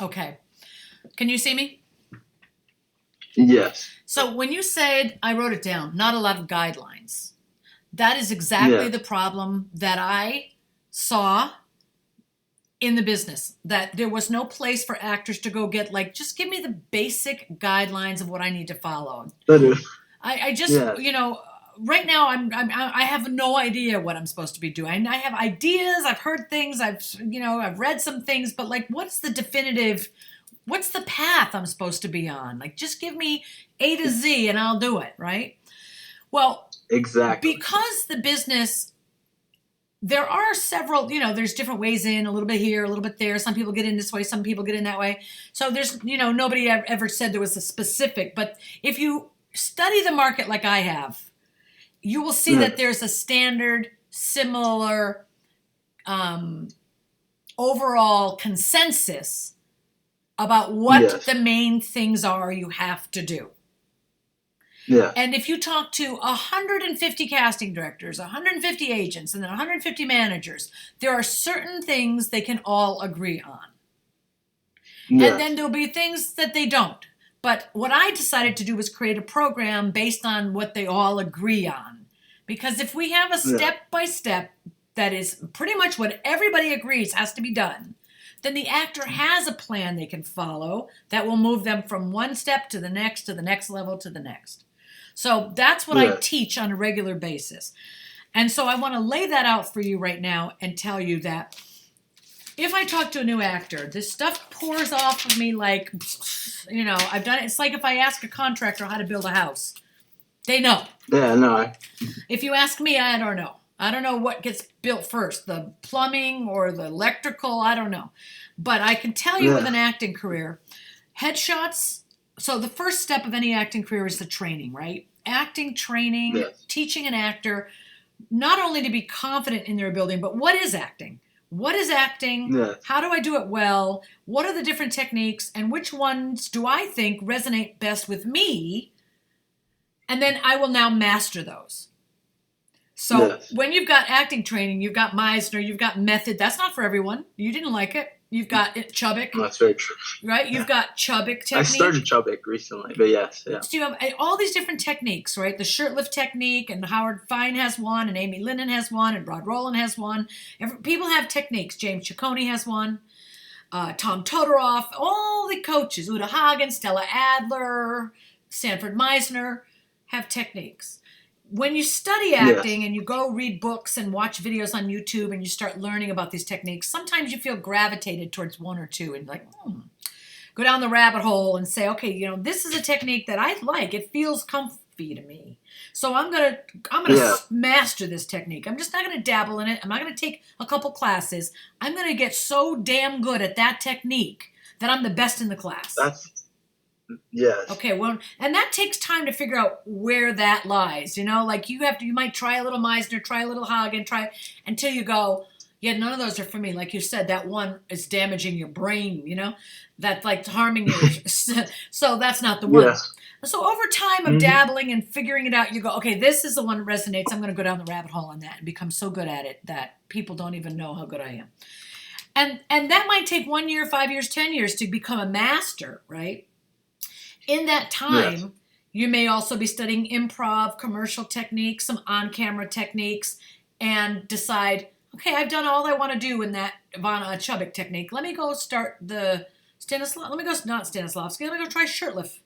Okay. Can you see me? Yes. So when you said, I wrote it down, not a lot of guidelines, that is exactly the Yes. problem that I saw in the business. That there was no place for actors to go get, like, just give me the basic guidelines of what I need to follow. That is. I just, Yes. right now I have no idea what I'm supposed to be doing. I have ideas, I've heard things, I've read some things, but like, what's the path I'm supposed to be on? Like, just give me A to Z and I'll do it, right? Well, Exactly. because the business, there are several, there's different ways in, a little bit here, a little bit there. Some people get in this way, some people get in that way. So there's, nobody ever said there was a specific, but if you study the market like I have, you will see that Yes. there's a standard, similar, overall consensus about what Yes. the main things are you have to do. Yes. And if you talk to 150 casting directors, 150 agents, and then 150 managers, there are certain things they can all agree on. And then Yes. there'll be things that they don't. But what I decided to do was create a program based on what they all agree on. Because if we have a Yes. step by step that is pretty much what everybody agrees has to be done, then the actor has a plan they can follow that will move them from one step to the next level, to the next. So that's what I Yes. teach on a regular basis. And so I want to lay that out for you right now and tell you that if I talk to a new actor, this stuff pours off of me like, I've done it. It's like if I ask a contractor how to build a house. They know. Yeah. No. If you ask me, I don't know. I don't know what gets built first, the plumbing or the electrical, I don't know. But I can tell you with Yeah. an acting career, headshots. So the first step of any acting career is the training, right? Acting training, Yes. teaching an actor not only to be confident in their ability, but what is acting? What is acting? Yes. How do I do it well? What are the different techniques? And which ones do I think resonate best with me? And then I will now master those. So Yes. when you've got acting training, you've got Meisner, you've got method. That's not for everyone. You didn't like it. You've got Chubbuck, That's very true. right? You've got Chubbuck I technique. started Chubbuck recently, but yes. Yeah. So you have all these different techniques, right? The shirt lift technique, and Howard Fine has one, and Amy Linden has one, and Rod Roland has one. People have techniques. James Ciccone has one. Tom Todoroff, all the coaches, Uta Hagen, Stella Adler, Sanford Meisner, have techniques. When you study acting Yes. and you go read books and watch videos on YouTube and you start learning about these techniques, sometimes you feel gravitated towards one or two and like, go down the rabbit hole and say, okay, this is a technique that I like. It feels comfy to me. So I'm gonna Yeah. master this technique. I'm just not gonna dabble in it. I'm not gonna take a couple classes. I'm gonna get so damn good at that technique that I'm the best in the class. That's. Yes. Okay, well, and that takes time to figure out where that lies. Like you might try a little Meisner, try a little Hagen, try until you go, yeah, none of those are for me. Like you said, that one is damaging your brain. That's like harming you. So that's not the one. Yes. So over time of dabbling and figuring it out, you go, okay, this is the one that resonates. I'm going to go down the rabbit hole on that and become so good at it that people don't even know how good I am. And that might take 1 year, 5 years, 10 years to become a master, right? In that time, Yes. you may also be studying improv, commercial techniques, some on-camera techniques, and decide, okay, I've done all I want to do in that Ivana Chubbuck technique. Let me go start the not Stanislavski, let me go try shirt lift.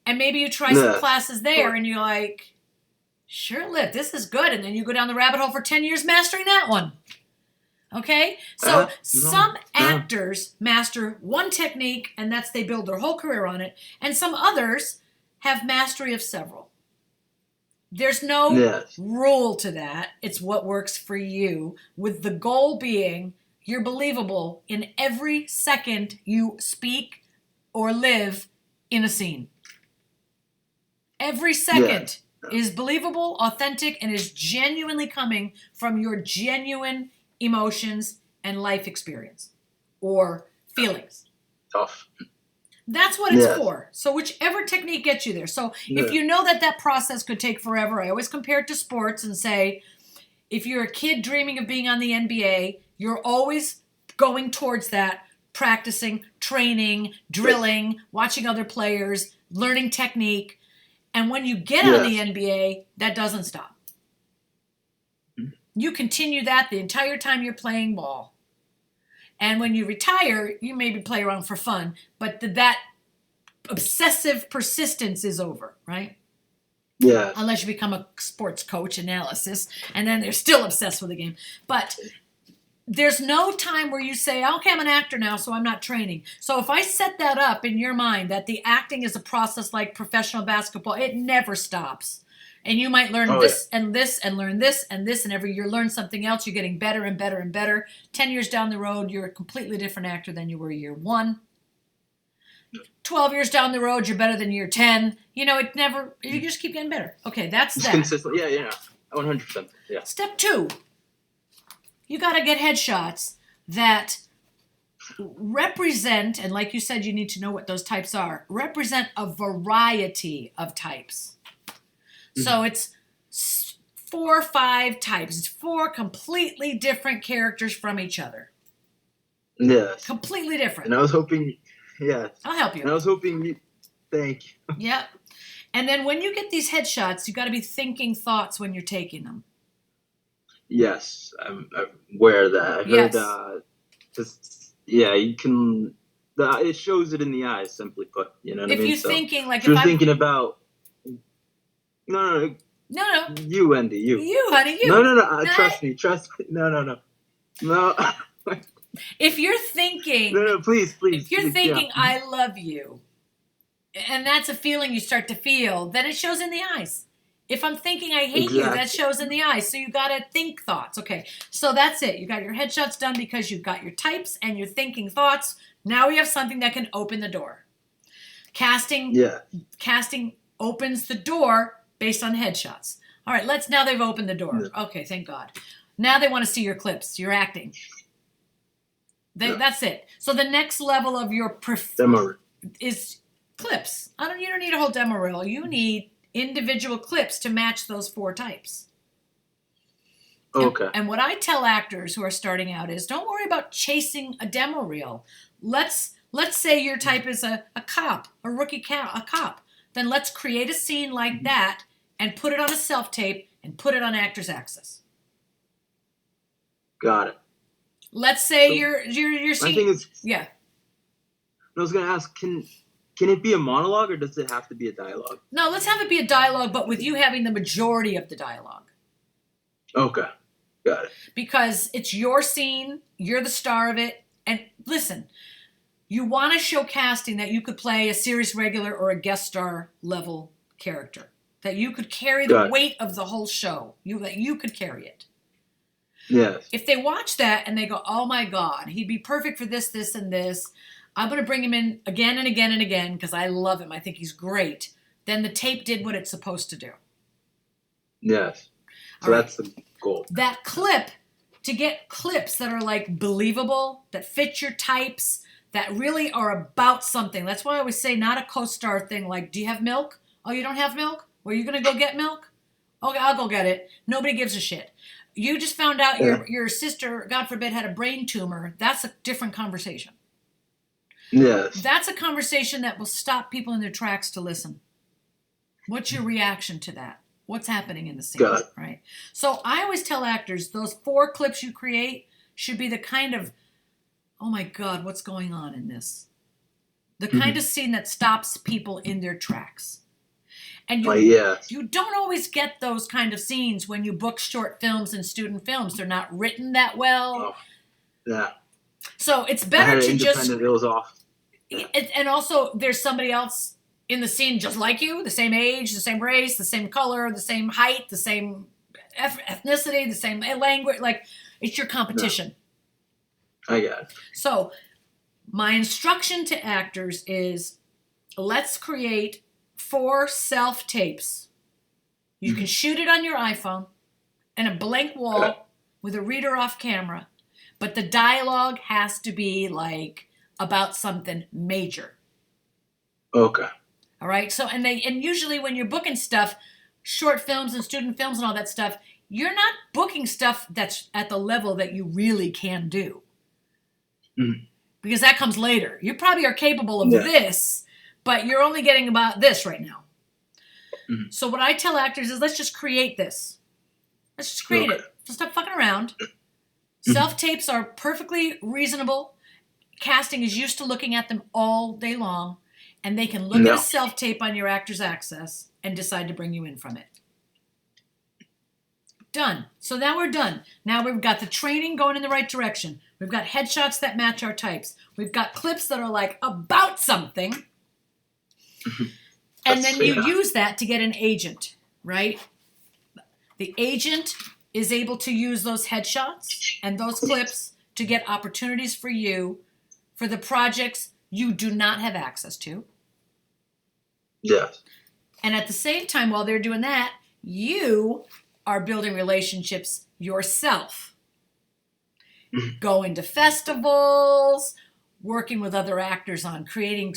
And maybe you try some Yes. classes there and you're like, shirt lift, this is good. And then you go down the rabbit hole for 10 years mastering that one. Okay? So some actors master one technique and they build their whole career on it. And some others have mastery of several. There's no Yes. rule to that. It's what works for you, with the goal being you're believable in every second you speak or live in a scene. Every second is believable, authentic, and is genuinely coming from your genuine emotions and life experience or feelings. Tough. That's what it's for. So whichever technique gets you there. So if you know that process could take forever, I always compare it to sports and say, if you're a kid dreaming of being on the NBA, you're always going towards that practicing, training, drilling, watching other players, learning technique. And when you get on the NBA, that doesn't stop. You continue that the entire time you're playing ball. And when you retire, you maybe play around for fun, but that obsessive persistence is over, right? Yeah. Unless you become a sports coach analysis, and then they're still obsessed with the game. But there's no time where you say, okay, I'm an actor now, so I'm not training. So if I set that up in your mind that the acting is a process like professional basketball, it never stops. And you might learn and this and learn this and this, and every year learn something else. You're getting better and better and better. 10 years down the road, you're a completely different actor than you were year 1. 12 years down the road, you're better than year 10. You just keep getting better. Okay, that's that. Consistent. Yeah. 100%. Yeah. Step 2, you got to get headshots that represent, and like you said, you need to know what those types are, represent a variety of types. So it's 4 or 5 types. It's 4 completely different characters from each other. Yes. Completely different. And I was hoping, I'll help you. And I was hoping you, thank you. Yep. And then when you get these headshots, you got to be thinking thoughts when you're taking them. Yes, I'm aware of that. I heard, you can, it shows it in the eyes, simply put. You know what I mean? If you're thinking, like, if you're thinking about, no, you, Wendy, you. You, honey, you. No, trust me. No. If you're thinking. No, please. If you're thinking, I love you, and that's a feeling you start to feel, then it shows in the eyes. If I'm thinking I hate you, that shows in the eyes. So you got to think thoughts. Okay, so that's it. You got your headshots done because you've got your types and your thinking thoughts. Now we have something that can open the door. Casting opens the door based on headshots. All right, now they've opened the door. Yeah. Okay, thank God. Now they want to see your clips, your acting. That's it. So the next level of your demo is clips. You don't need a whole demo reel. You need individual clips to match those 4 types. Okay. And what I tell actors who are starting out is, don't worry about chasing a demo reel. Let's say your type is a cop, a rookie a cop. Then let's create a scene like that and put it on a self-tape and put it on Actors Access. Got it. Let's say your scene. My thing is, yeah. I was going to ask, can it be a monologue or does it have to be a dialogue? No, let's have it be a dialogue, but with you having the majority of the dialogue. Okay. Got it. Because it's your scene, you're the star of it. And listen, you want to show casting that you could play a series regular or a guest star level character. That you could carry the weight of the whole show. That you could carry it. Yes. If they watch that and they go, oh my God, he'd be perfect for this, this, and this. I'm going to bring him in again and again and again because I love him. I think he's great. Then the tape did what it's supposed to do. Yes. So that's the goal. That clip, to get clips that are like believable, that fit your types, that really are about something. That's why I always say not a co-star thing like, do you have milk? Oh, you don't have milk? Well, are you going to go get milk? Okay, I'll go get it. Nobody gives a shit. You just found out your sister, God forbid, had a brain tumor. That's a different conversation. Yes. That's a conversation that will stop people in their tracks to listen. What's your reaction to that? What's happening in the scene, right? So I always tell actors, those 4 clips you create should be the kind of, oh my God, what's going on in this? The kind of scene that stops people in their tracks. And you don't always get those kind of scenes when you book short films and student films. They're not written that well. Oh, yeah. So it's better to just... It was off. And also, there's somebody else in the scene just like you, the same age, the same race, the same color, the same height, the same ethnicity, the same language. Like, it's your competition. No. I got it. So my instruction to actors is, let's create 4 self-tapes. You can shoot it on your iPhone and a blank wall with a reader off camera, but the dialogue has to be like about something major. Okay. All right. So and usually when you're booking stuff, short films and student films and all that stuff, you're not booking stuff that's at the level that you really can do. because that comes later. You probably are capable of this, but you're only getting about this right now. Mhm. So what I tell actors is, let's just create this. Let's just create it. Just stop fucking around. Self-tapes are perfectly reasonable. Casting is used to looking at them all day long, and they can look at a self-tape on your Actors Access and decide to bring you in from it. Done. So now we're done. Now we've got the training going in the right direction. We've got headshots that match our types. We've got clips that are like about something. And then you use that to get an agent, right? The agent is able to use those headshots and those clips to get opportunities for you for the projects you do not have access to. Yes. And at the same time, while they're doing that, you are building relationships yourself. Going to festivals, working with other actors on creating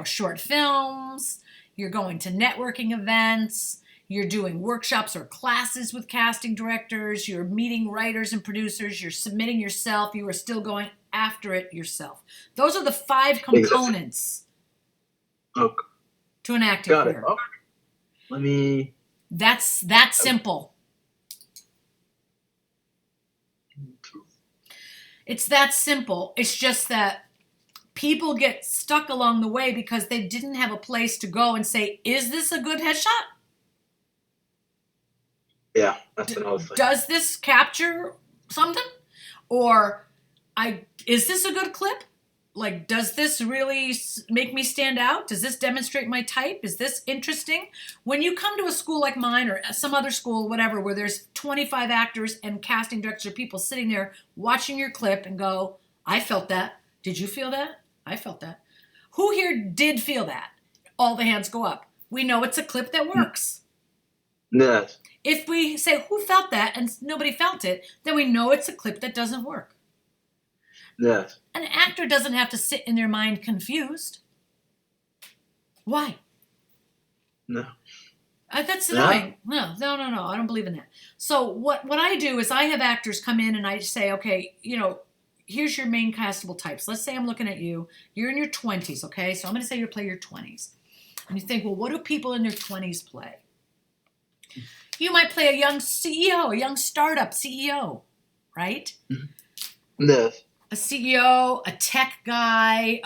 short films. You're going to networking events. You're doing workshops or classes with casting directors. You're meeting writers and producers. You're submitting yourself. You are still going after it yourself. Those are the 5 components to an acting career. Oh, let me. That's that simple. It's that simple. It's just that people get stuck along the way because they didn't have a place to go and say, is this a good headshot? Yeah, that's another thing. Does this capture something? Or is this a good clip? Like, does this really make me stand out? Does this demonstrate my type? Is this interesting? When you come to a school like mine or some other school, whatever, where there's 25 actors and casting directors or people sitting there watching your clip and go, I felt that. Did you feel that? I felt that. Who here did feel that? All the hands go up. We know it's a clip that works. Yes. If we say, who felt that, and nobody felt it, then we know it's a clip that doesn't work. Yes. An actor doesn't have to sit in their mind confused. Why? No. That's annoying. No. I don't believe in that. So what I do is I have actors come in and I say, okay, here's your main castable types. Let's say I'm looking at you. You're in your 20s, okay? So I'm going to say you play your 20s. And you think, well, what do people in their 20s play? You might play a young CEO, a young startup CEO, right? Yes. A CEO, a tech guy.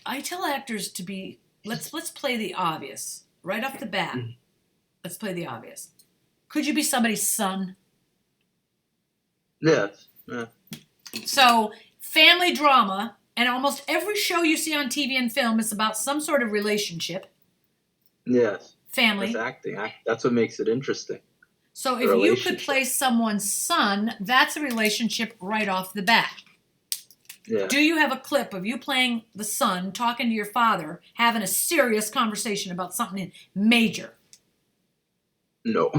I tell actors to be. Let's play the obvious right off the bat. Let's play the obvious. Could you be somebody's son? Yes. Yeah. So family drama, and almost every show you see on TV and film is about some sort of relationship. Yes. Family. That's acting. That's what makes it interesting. So if you could play someone's son, that's a relationship right off the bat. Yeah. Do you have a clip of you playing the son, talking to your father, having a serious conversation about something major? No.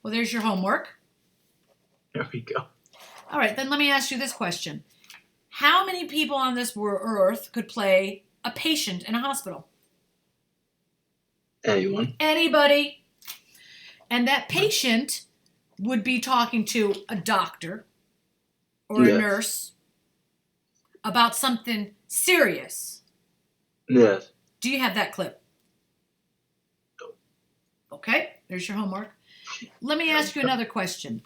Well, there's your homework. There we go. All right, then let me ask you this question. How many people on this earth could play a patient in a hospital? Anyone. Anybody. And that patient would be talking to a doctor or a nurse about something serious. Yes. Do you have that clip? No. Okay, there's your homework. Let me ask you another question.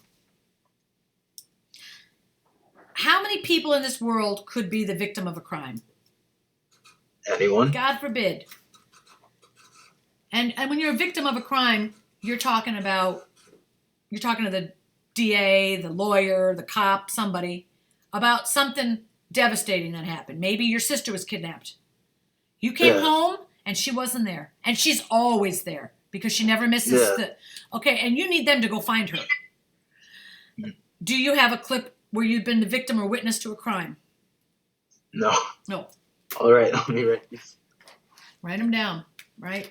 How many people in this world could be the victim of a crime? Anyone. God forbid. And when you're a victim of a crime, you're talking to the DA, the lawyer, the cop, somebody, about something devastating that happened. Maybe your sister was kidnapped. You came home and she wasn't there. And she's always there because she never misses okay, and you need them to go find her. Do you have a clip where you've been the victim or witness to a crime? No. No. All right, let me write these. Write them down, right?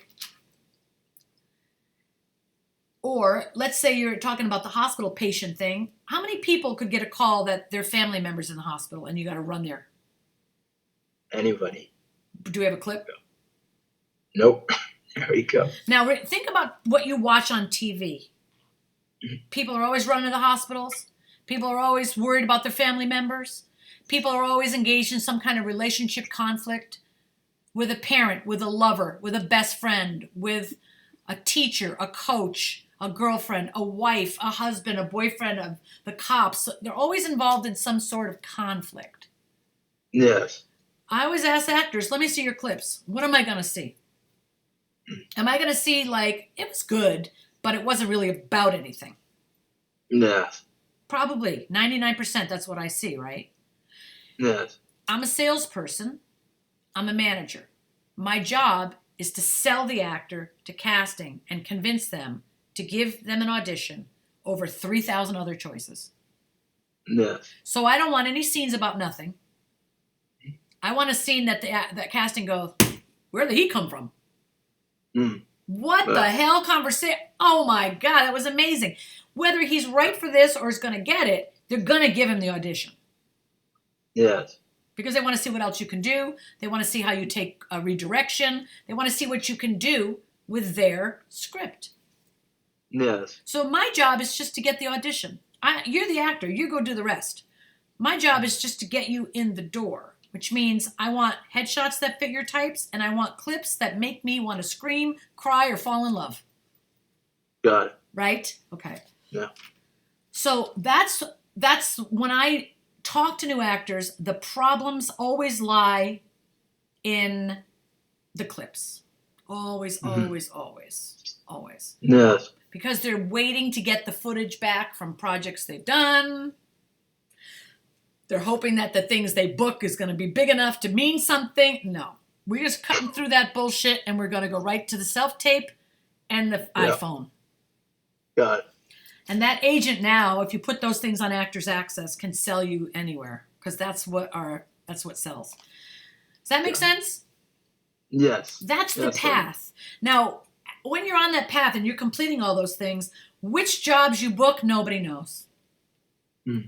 Or let's say you're talking about the hospital patient thing. How many people could get a call that their family member's in the hospital and you got to run there? Anybody. Do we have a clip? Nope. There we go. Now think about what you watch on TV. People are always running to the hospitals. People are always worried about their family members. People are always engaged in some kind of relationship conflict with a parent, with a lover, with a best friend, with a teacher, a coach, a girlfriend, a wife, a husband, a boyfriend, of the cops. They're always involved in some sort of conflict. Yes. I always ask actors, let me see your clips. What am I going to see? Am I going to see, like, it was good, but it wasn't really about anything? Yes. Probably 99%. That's what I see, right? Yes. I'm a salesperson. I'm a manager. My job is to sell the actor to casting and convince them to give them an audition over 3,000 other choices. Yes. So I don't want any scenes about nothing. I want a scene that that casting goes, where did he come from? What the hell conversation? Oh my God, that was amazing. Whether he's right for this or is going to get it, they're going to give him the audition. Yes. Because they want to see what else you can do. They want to see how you take a redirection. They want to see what you can do with their script. Yes. So my job is just to get the audition. You're the actor. You go do the rest. My job is just to get you in the door, which means I want headshots that fit your types, and I want clips that make me want to scream, cry, or fall in love. Got it. Right? Okay. Yeah. So that's when I talk to new actors, the problems always lie in the clips. Always, always, always, always. Yes. Because they're waiting to get the footage back from projects they've done. They're hoping that the things they book is going to be big enough to mean something. No. We're just cutting through that bullshit, and we're going to go right to the self-tape and the iPhone. Got it. And that agent now, if you put those things on Actors Access, can sell you anywhere, because that's what sells. Does that make sense? Yes. That's the path. Now, when you're on that path and you're completing all those things, which jobs you book, nobody knows.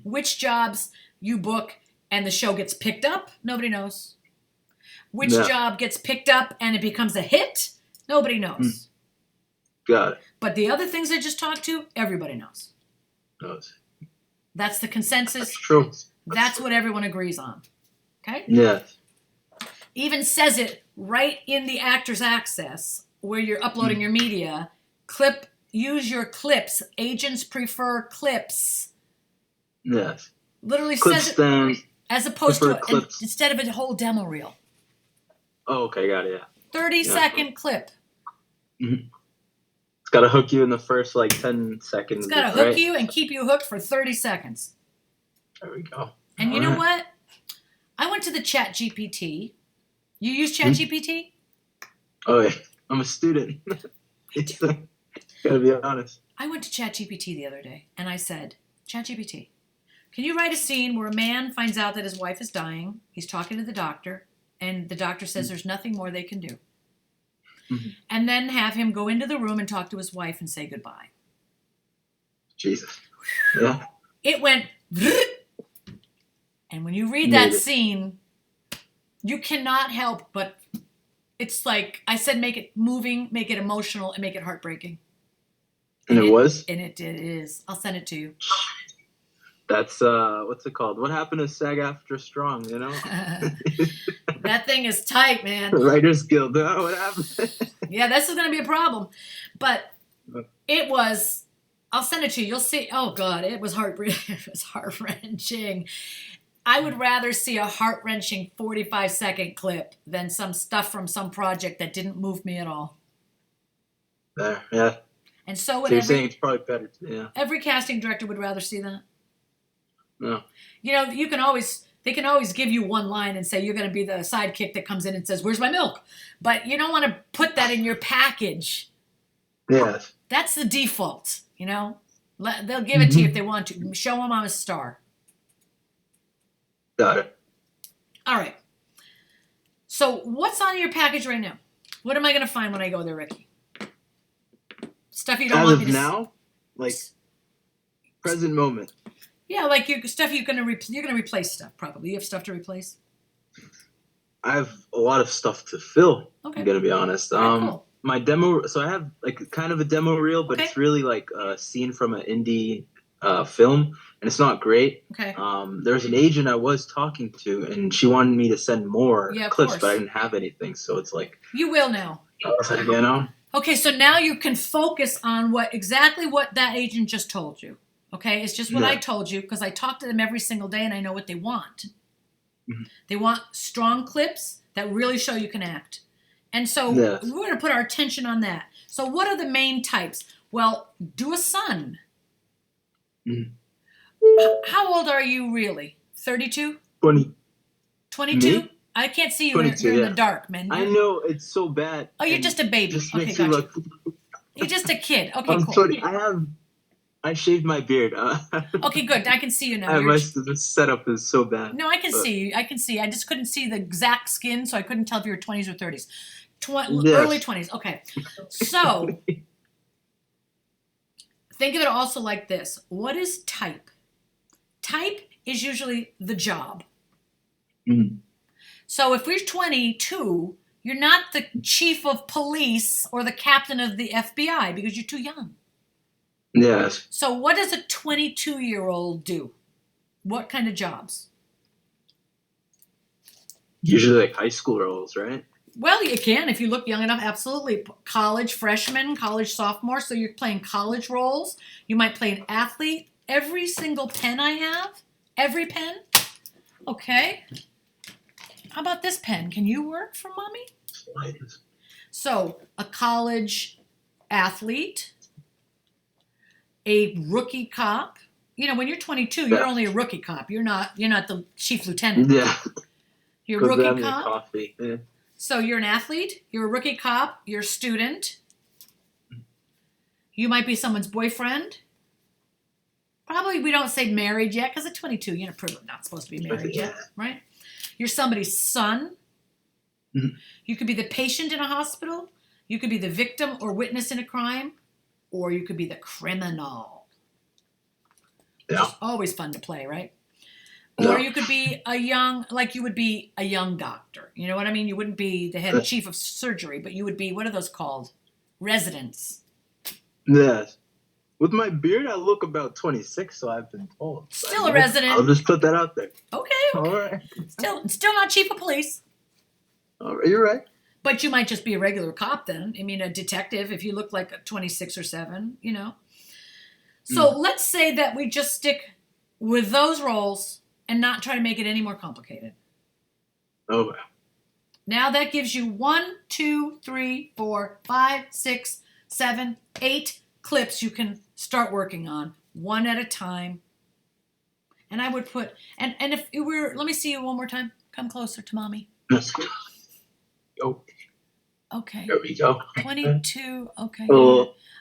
Which jobs you book and the show gets picked up, nobody knows. Which job gets picked up and it becomes a hit, nobody knows. Got it. But the other things I just talked to, everybody knows. That's the consensus. That's true. That's what everyone agrees on. Okay? Yes. Even says it right in the Actors Access where you're uploading your media. Use your clips. Agents prefer clips. Yes. Literally Clips says it as opposed to instead of a whole demo reel. Oh, okay, got it. Yeah. 30-second clip. It's got to hook you in the first 10 seconds. It's got to hook you and keep you hooked for 30 seconds. There we go. And you know what? I went to the Chat GPT. You use Chat GPT? Oh yeah, I'm a student. Gotta be honest. I went to Chat GPT the other day and I said, Chat GPT, can you write a scene where a man finds out that his wife is dying? He's talking to the doctor, and the doctor says there's nothing more they can do. And then have him go into the room and talk to his wife and say goodbye. Jesus. Yeah. It went, and when you read that scene, you cannot help but, it's like, I said, make it moving, make it emotional, and make it heartbreaking. And it was? And it is. I'll send it to you. That's, what's it called? What happened to SAG After Strong, you know? That thing is tight, man. Writers Guild. Oh, what happened? Yeah, this is going to be a problem. But it was, I'll send it to you. You'll see. Oh, God, it was it was heart-wrenching. I would rather see a heart-wrenching 45-second clip than some stuff from some project that didn't move me at all. There, yeah. And so would you're saying it's probably better. Yeah. Every casting director would rather see that. No. You know, they can always give you one line and say you're going to be the sidekick that comes in and says, "Where's my milk?" But you don't want to put that in your package. Yes. That's the default, you know. They'll give it to you if they want to. Show them I'm a star. Got it. All right. So what's on your package right now? What am I going to find when I go there, Ricky? Stuff you don't want me to now? Present moment. Yeah, stuff you're gonna replace stuff probably. You have stuff to replace. I have a lot of stuff to fill. Okay. I'm gonna be honest. Cool. My demo. So I have kind of a demo reel, but it's really a scene from an indie film, and it's not great. Okay. There's an agent I was talking to, and she wanted me to send more clips, but I didn't have anything, so it's like you will now. You know. Okay, so now you can focus on exactly what that agent just told you. Okay, it's just what I told you because I talk to them every single day and I know what they want. Mm-hmm. They want strong clips that really show you can act. And so we're going to put our attention on that. So what are the main types? Well, do a son. Mm-hmm. How old are you really? 32? 20. 22? Me? I can't see you. You're in the dark, man. I know, it's so bad. Oh, you're just a baby. Just okay, makes you gotcha. You're just a kid. Okay, I'm cool. 20. I shaved my beard. Okay, good. I can see you now. My setup is so bad. No, I can see you. I can see. I just couldn't see the exact skin, so I couldn't tell if you were 20s or 30s. Early 20s. Okay. So, think of it also like this. What is type? Type is usually the job. Mm-hmm. So if we're 22, you're not the chief of police or the captain of the FBI because you're too young. Yes. So what does a 22-year-old do? What kind of jobs? Usually like high school roles, right? Well, you can if you look young enough, absolutely. College freshman, college sophomore, so you're playing college roles. You might play an athlete. Every single pen I have, every pen, okay. How about this pen? Can you work for mommy? So, a college athlete, a rookie cop. You know, when you're 22, you're only a rookie cop. You're not the chief lieutenant. Yeah. You're a rookie cop. Coffee. Yeah. So you're an athlete, you're a rookie cop, you're a student. You might be someone's boyfriend. Probably we don't say married yet because at 22, you're not supposed to be married yet, right? You're somebody's son. Mm-hmm. You could be the patient in a hospital. You could be the victim or witness in a crime. Or you could be the criminal. Yeah. Which is always fun to play, right? Yeah. Or you could be you would be a young doctor. You know what I mean? You wouldn't be the head chief of surgery, but you would be, what are those called? Residents. Yes. With my beard, I look about 26, so I've been told. Still a resident. I'll just put that out there. Okay. All right. Still not chief of police. All right, you're right. But you might just be a regular cop then. I mean, a detective if you look like a 26 or 7, you know. So let's say that we just stick with those roles and not try to make it any more complicated. Okay. Now that gives you 1, 2, 3, 4, 5, 6, 7, 8 clips you can start working on one at a time. And I would put, and if it were, let me see you one more time. Come closer to mommy. Oh. Okay. There we go. 22. Okay.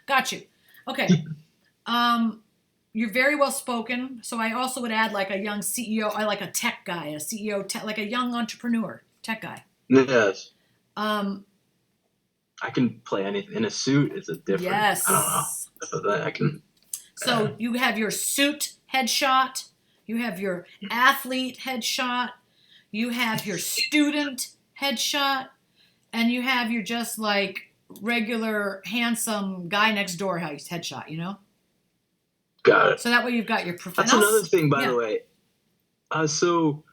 Got you. Okay. You're very well spoken. So I also would add like a young CEO. I like a tech guy, a CEO, like a young entrepreneur, tech guy. Yes. I can play anything in a suit. It's a different. Yes. I don't know. I can. So you have your suit headshot. You have your athlete headshot. You have your student headshot. And you have your just like regular handsome guy next door headshot, you know? Got it. So that way you've got your professional. That's another thing, by the way. So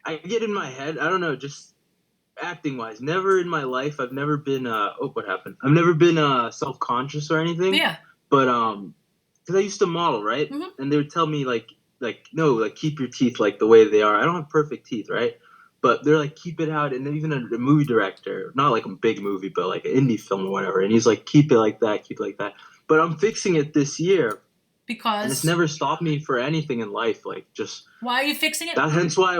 I get in my head, I don't know, just acting wise, never in my life, I've never been, what happened? I've never been self-conscious or anything. Yeah. But, because I used to model, right? Mm-hmm. And they would tell me no, like keep your teeth like the way they are. I don't have perfect teeth, right? But they're like, keep it out. And then even a movie director, not like a big movie, but like an indie film or whatever. And he's like, keep it like that, keep it like that. But I'm fixing it this year. Because? And it's never stopped me for anything in life. Like just. Why are you fixing it? Hence why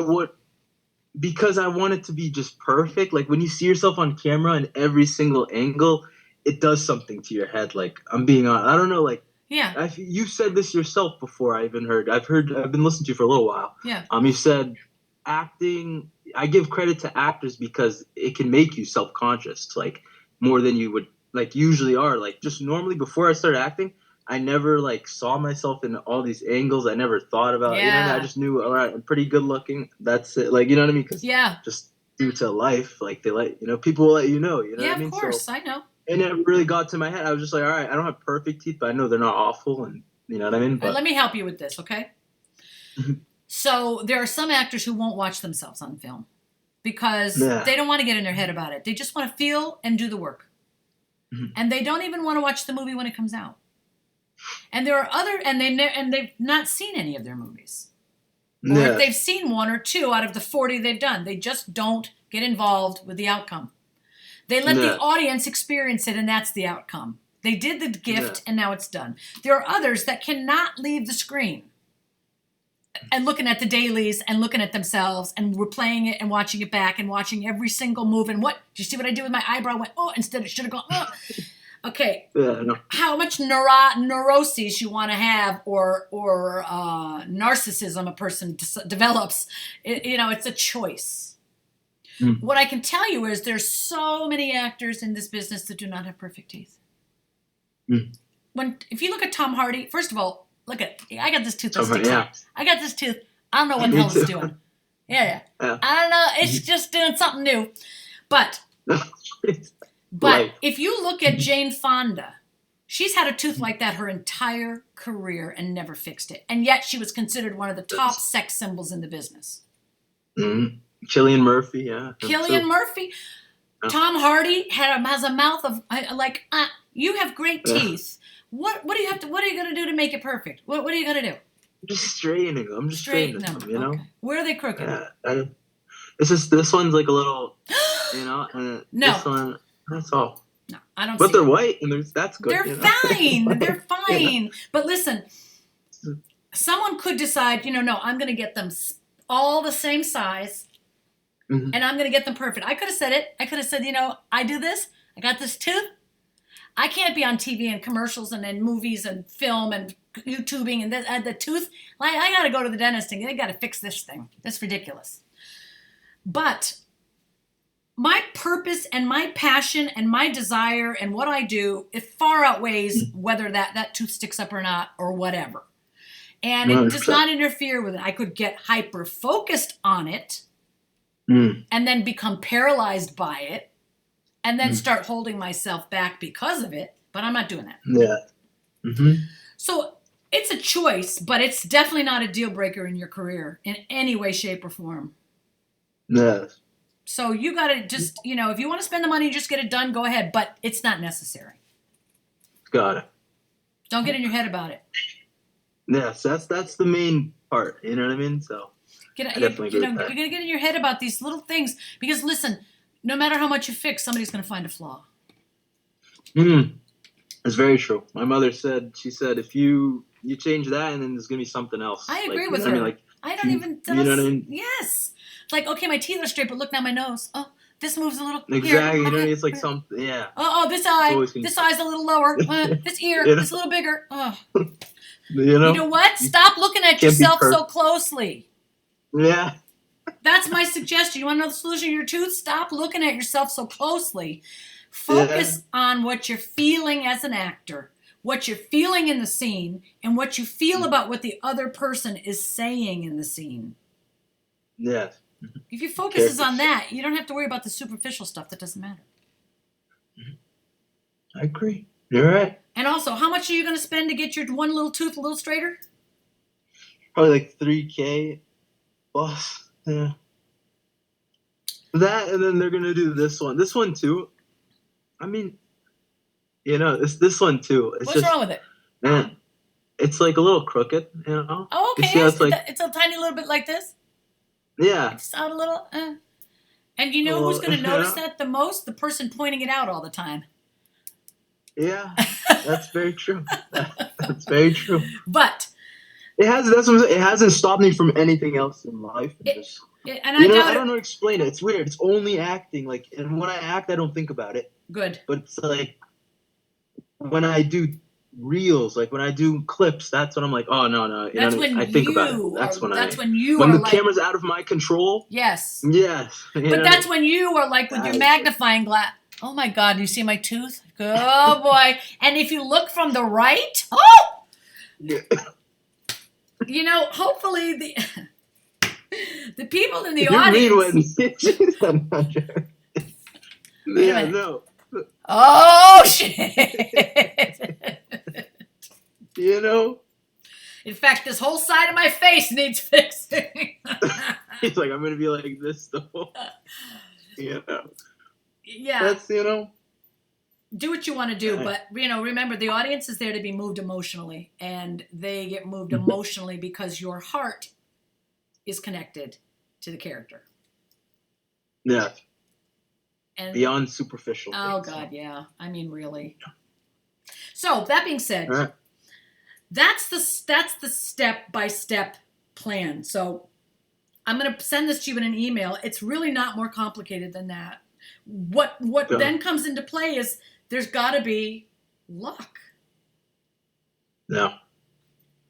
because I want it to be just perfect. Like when you see yourself on camera in every single angle, it does something to your head. Like I'm being honest. I don't know, like. Yeah. You've said this yourself before. I've been listening to you for a little while. Yeah. You said acting. I give credit to actors because it can make you self-conscious, like more than you would like usually are. Like just normally before I started acting, I never like saw myself in all these angles. I never thought about it. You know, I just knew, all right, I'm pretty good looking. That's it. Like, you know what I mean? Cause just due to life, like they people will let you know. You know what I mean? Of course, so, I know. And it really got to my head. I was just like, all right, I don't have perfect teeth, but I know they're not awful, and You know what I mean? But Let me help you with this, okay? So there are some actors who won't watch themselves on film because they don't want to get in their head about it. They just want to feel and do the work. And they don't even want to watch the movie when it comes out. And there are and they've not seen any of their movies. Or if they've seen one or two out of the 40 they've done, they just don't get involved with the outcome. They let the audience experience it, and that's the outcome. They did the gift, and now it's done. There are others that cannot leave the screen and looking at the dailies and looking at themselves and replaying it and watching it back and watching every single move. And what, do you see what I did with my eyebrow? I went, oh, instead it should have gone, oh. Okay. How much neuroses you want to have or narcissism a person develops, it's a choice. What I can tell you is there's so many actors in this business that do not have perfect teeth. If you look at Tom Hardy, first of all, look at, I got this tooth that sticks out. I got this tooth. I don't know what the hell it's doing. Yeah. I don't know. It's just doing something new. But if you look at Jane Fonda, she's had a tooth like that her entire career and never fixed it. And yet she was considered one of the top sex symbols in the business. Cillian Murphy, yeah. Cillian Murphy. Tom Hardy has a mouth of you have great teeth. What are you going to do to make it perfect? What are you going to do? I'm just straightening them. I'm just straightening them, you know? Okay. Where are they crooked? Yeah, this one's like a little, and no. This one, that's all. No, I don't. But they're white, and that's good. They're fine. They're fine. But listen, someone could decide, no, I'm going to get them all the same size, and I'm going to get them perfect. I could have said it. I could have said, I do this. I got this tooth. I can't be on TV and commercials and in movies and film and YouTubing and the tooth. I got to go to the dentist and they got to fix this thing. That's ridiculous. But my purpose and my passion and my desire and what I do, it far outweighs whether that tooth sticks up or not or whatever. And it does not interfere with it. I could get hyper-focused on it and then become paralyzed by it and then start holding myself back because of it. But I'm not doing that. Yeah. So it's a choice, but it's definitely not a deal breaker in your career in any way, shape, or form. Yes. So you got to just, if you want to spend the money, just get it done, go ahead. But it's not necessary. Got it. Don't get in your head about it. Yes, that's the main part. You know what I mean? So you're going to get in your head about these little things. Because listen, no matter how much you fix, somebody's going to find a flaw. It's very true. My mother said, if you change that and then there's going to be something else. I agree with her. I don't even. You know what I mean? Yes. It's like, okay, my teeth are straight, but look now, my nose. Oh, this moves a little. Exactly. Here. You know what I mean? It's like something. Yeah. Oh, this eye. This eye's a little lower. This ear is a little bigger. Oh. You know what? Stop looking at yourself so closely. Yeah. That's my suggestion. You want to know the solution to your tooth? Stop looking at yourself so closely. Focus on what you're feeling as an actor, what you're feeling in the scene, and what you feel about what the other person is saying in the scene. Yes. If your focus is on that, you don't have to worry about the superficial stuff. That doesn't matter. I agree. You're right. And also, how much are you going to spend to get your one little tooth a little straighter? Probably like $3,000 plus. Yeah. That, and then they're going to do this one. This one, too. I mean, this one, too. What's wrong with it? Man, it's like a little crooked, Oh, okay. It's a tiny little bit like this? Yeah. It's out a little. And you know who's going to notice that the most? The person pointing it out all the time. Yeah, that's very true. That's very true. But it hasn't stopped me from anything else in life. I don't know how to explain it. It's weird. It's only acting. And when I act, I don't think about it. Good. But it's like when I do reels, like when I do clips, that's when I'm like, oh no. That's when I think about it. When the camera's out of my control. Yes. Yes. But that's when you are like with your magnifying glass. Oh my God! You see my tooth? Oh boy! And if you look from the right, hopefully the people in the audience. Yeah, no. Oh shit! In fact, this whole side of my face needs fixing. He's like, I'm gonna be like this though. Yeah. Yeah. That's Do what you want to do, but remember the audience is there to be moved emotionally, and they get moved emotionally because your heart is connected to the character. Yeah. And beyond superficial oh things. God, yeah. I mean, really. So that being said, Right. that's the step-by-step plan. So I'm going to send this to you in an email. It's really not more complicated than that. What Yeah. then comes into play is there's got to be luck. Yeah.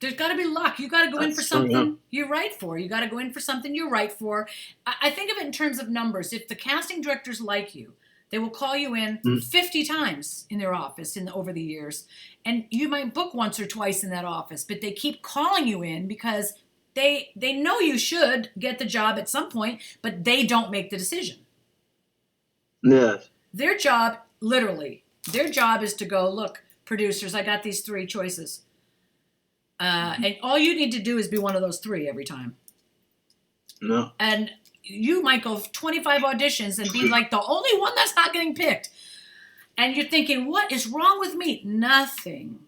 There's got to be luck. You got to go in That's for true, something yeah. you're right for. You got to go in for something you're right for. I think of it in terms of numbers. If the casting directors like you, they will call you in 50 times in their office over the years, and you might book once or twice in that office, but they keep calling you in because they know you should get the job at some point, but they don't make the decision. Yeah. Their job, literally, is to go, look, producers, I got these 3 choices. And all you need to do is be one of those 3 every time. No. And you might go 25 auditions and be like the only one that's not getting picked. And you're thinking, what is wrong with me? Nothing.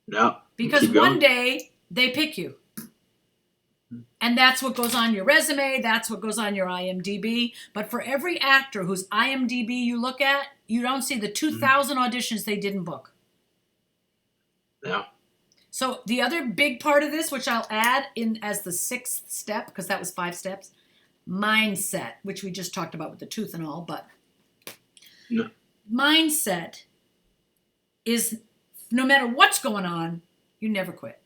No. Because Keep going. one day they pick you. And that's what goes on your resume. That's what goes on your IMDb. But for every actor whose IMDb you look at, you don't see the 2,000 auditions they didn't book. Yeah. So the other big part of this, which I'll add in as the 6th step, because that was 5 steps, mindset, which we just talked about with the tooth and all, but No. mindset is no matter what's going on, you never quit.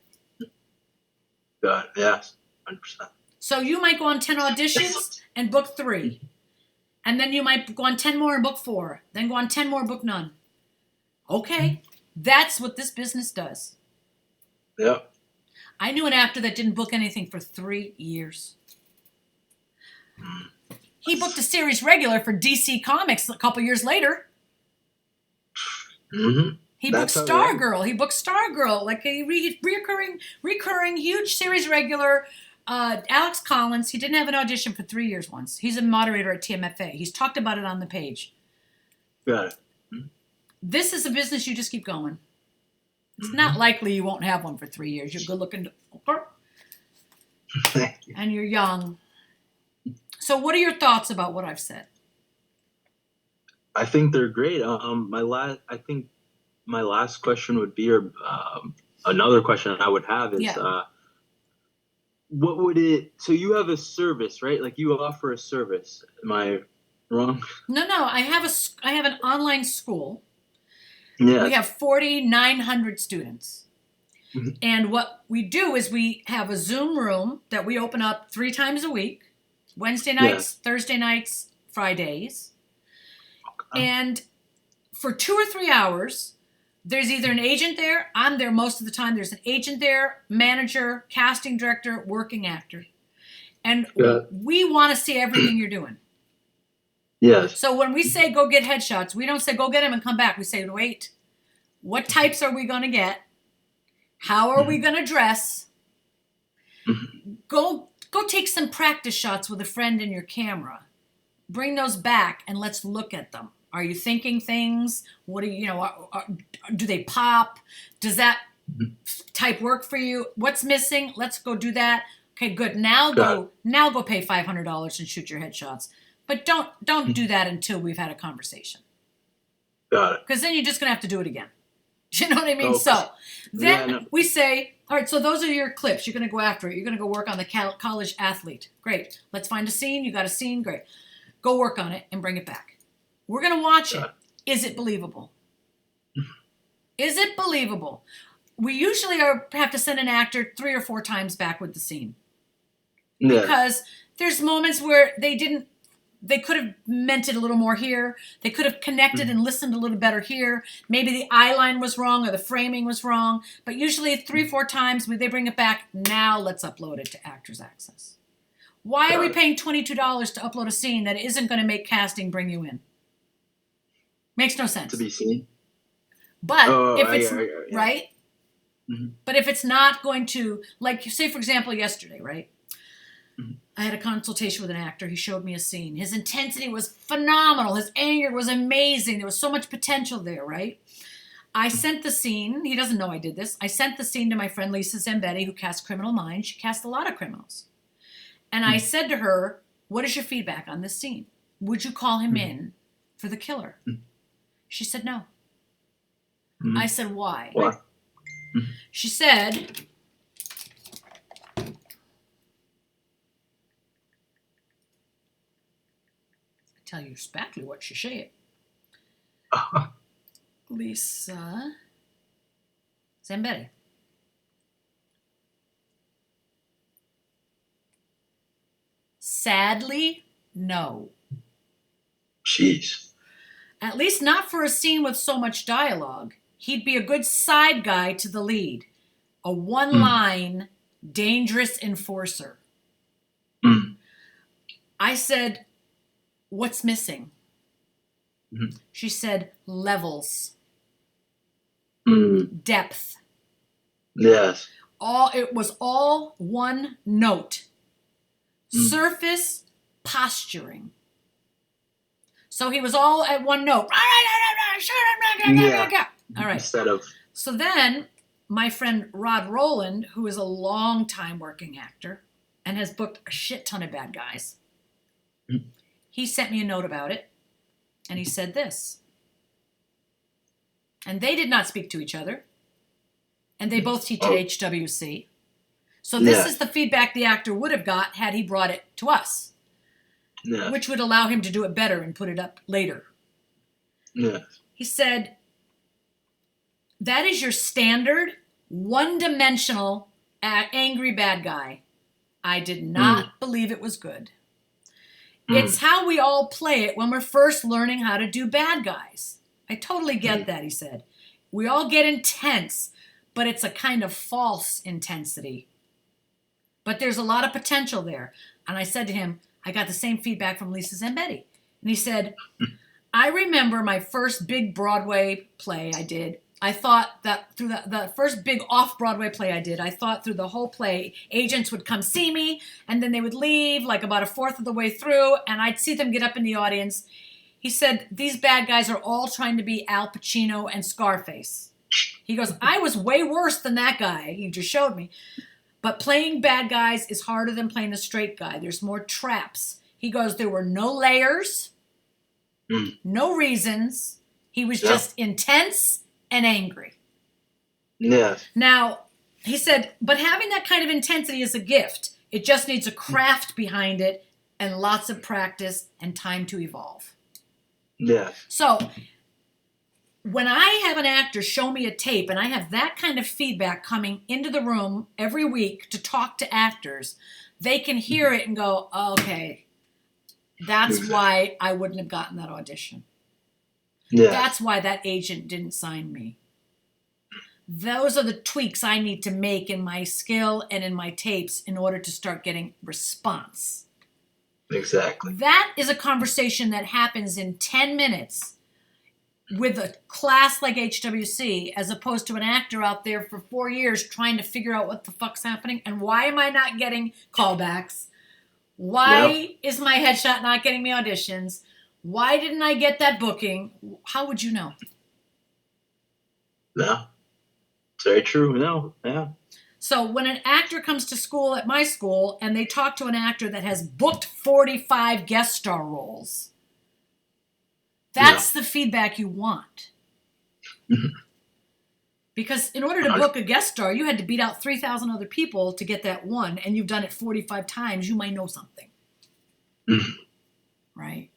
Got it. Yes. 100%. So you might go on 10 auditions and book 3. And then you might go on 10 more and book 4. Then go on 10 more, book none. Okay. That's what this business does. Yeah. I knew an actor that didn't book anything for 3 years. He booked a series regular for DC Comics a couple years later. Mm-hmm. He booked Stargirl. He booked Stargirl, like a recurring huge series regular. Alex Collins, he didn't have an audition for 3 years once. He's a moderator at TMFA. He's talked about it on the page. Got it. This is a business you just keep going. It's not likely you won't have one for 3 years. You're good looking, Thank you. and you're young. So what are your thoughts about what I've said? I think they're great. I think my last question would be, or another question I would have is, what would it? So you have a service, right? Like you offer a service. Am I wrong? No. I have an online school. Yeah. We have 4,900 students. Mm-hmm. And what we do is we have a Zoom room that we open up 3 times a week, Wednesday nights, Thursday nights, Fridays. Okay. And for 2 or 3 hours, there's either an agent there. I'm there most of the time. There's an agent there, manager, casting director, working actor. And we want to see everything you're doing. Yes. So when we say go get headshots, we don't say go get them and come back. We say, wait, what types are we going to get? How are we going to dress? Go take some practice shots with a friend in your camera. Bring those back and let's look at them. Are you thinking things? What do do they pop? Does that type work for you? What's missing? Let's go do that. Okay, good. Now go pay $500 and shoot your headshots. But don't do that until we've had a conversation. Got it. Because then you're just going to have to do it again. You know what I mean? Okay. So then we say, all right, so those are your clips. You're going to go after it. You're going to go work on the college athlete. Great. Let's find a scene. You got a scene. Great. Go work on it and bring it back. We're going to watch it. Is it believable? Is it believable? We usually have to send an actor 3 or 4 times back with the scene. Yeah. Because there's moments where they could have meant it a little more here. They could have connected and listened a little better here. Maybe the eye line was wrong or the framing was wrong. But usually 3 or 4 times they bring it back. Now let's upload it to Actors Access. Why are we paying $22 to upload a scene that isn't going to make casting bring you in? Makes no sense. To be seen. But if it's right, But if it's not going to, like, say, for example, yesterday, right? I had a consultation with an actor. He showed me a scene. His intensity was phenomenal. His anger was amazing. There was so much potential there, right? I sent the scene. He doesn't know I did this. I sent the scene to my friend Lisa Zambetti, who casts Criminal Minds. She casts a lot of criminals. And I said to her, what is your feedback on this scene? Would you call him in for the killer? She said no. I said, why? Why? She said, tell you exactly what she said. Lisa Zambetti. Sadly, no. Jeez. At least not for a scene with so much dialogue. He'd be a good side guy to the lead. A one-line, dangerous enforcer. I said, what's missing? She said, levels. Depth. Yes. It was all one note. Surface posturing. So he was all at one note. Yeah. All right. Instead of. So then my friend Rod Rowland, who is a long time working actor and has booked a shit ton of bad guys, he sent me a note about it. And he said this. And they did not speak to each other. And they both teach at HWC. So this is the feedback the actor would have got had he brought it to us. Yeah. Which would allow him to do it better and put it up later. Yeah. He said, that is your standard, one-dimensional, angry bad guy. I did not believe it was good. It's how we all play it when we're first learning how to do bad guys. I totally get that, he said. We all get intense, but it's a kind of false intensity. But there's a lot of potential there. And I said to him, I got the same feedback from Lisa Zambetti. And he said, I remember my first big Broadway play I did. I thought that through the first big off-Broadway play I did, I thought through the whole play, agents would come see me, and then they would leave like about a fourth of the way through, and I'd see them get up in the audience. He said, these bad guys are all trying to be Al Pacino and Scarface. He goes, I was way worse than that guy you just showed me. But playing bad guys is harder than playing a straight guy. There's more traps. He goes, there were no layers, no reasons. He was just intense and angry. Yeah. Now, he said, but having that kind of intensity is a gift. It just needs a craft behind it and lots of practice and time to evolve. Yeah. So when I have an actor show me a tape and I have that kind of feedback coming into the room every week to talk to actors, they can hear it and go, oh, okay, that's why I wouldn't have gotten that audition. Yeah. That's why that agent didn't sign me. Those are the tweaks I need to make in my skill and in my tapes in order to start getting response. Exactly. That is a conversation that happens in 10 minutes with a class like HWC, as opposed to an actor out there for 4 years trying to figure out what the fuck's happening and why am I not getting callbacks? Why is my headshot not getting me auditions? Why didn't I get that booking? How would you know? No. It's very true. No. Yeah. So when an actor comes to school at my school and they talk to an actor that has booked 45 guest star roles, that's the feedback you want. Because in order to book a guest star, you had to beat out 3,000 other people to get that one, and you've done it 45 times. You might know something. Right?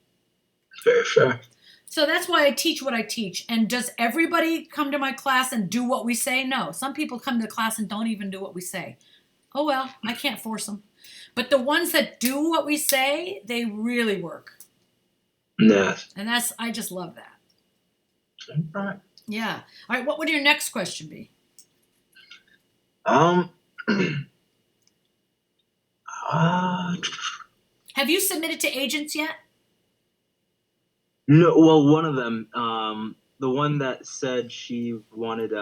Very fair. So that's why I teach what I teach. And does everybody come to my class and do what we say? No. Some people come to the class and don't even do what we say. Oh, well, I can't force them. But the ones that do what we say, they really work. Yes. And I just love that. All right. Yeah. All right. What would your next question be? Have you submitted to agents yet? No. Well, one of them. the one that said she wanted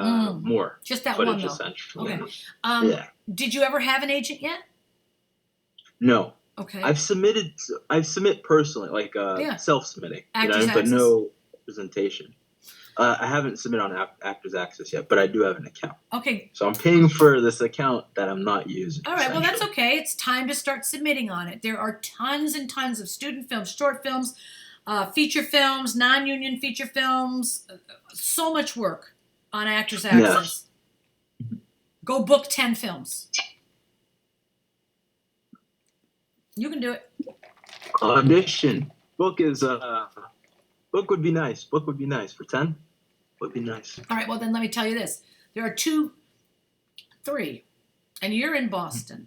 more Just that footage, one though. essentially. Okay. Yeah. Did you ever have an agent yet? No. Okay. I submit personally, like Yeah. self-submitting, Actors but Access. no representation. I haven't submitted on Actors Access yet, but I do have an account. Okay. So I'm paying for this account that I'm not using. All right, well, that's okay. It's time to start submitting on it. There are tons and tons of student films, short films, feature films, non-union feature films, so much work on Actors Access. Yes. Go book 10 films. You can do it. Audition. Book would be nice. Book would be nice. For 10? Would be nice. All right, well, then let me tell you this. There are 3, and you're in Boston.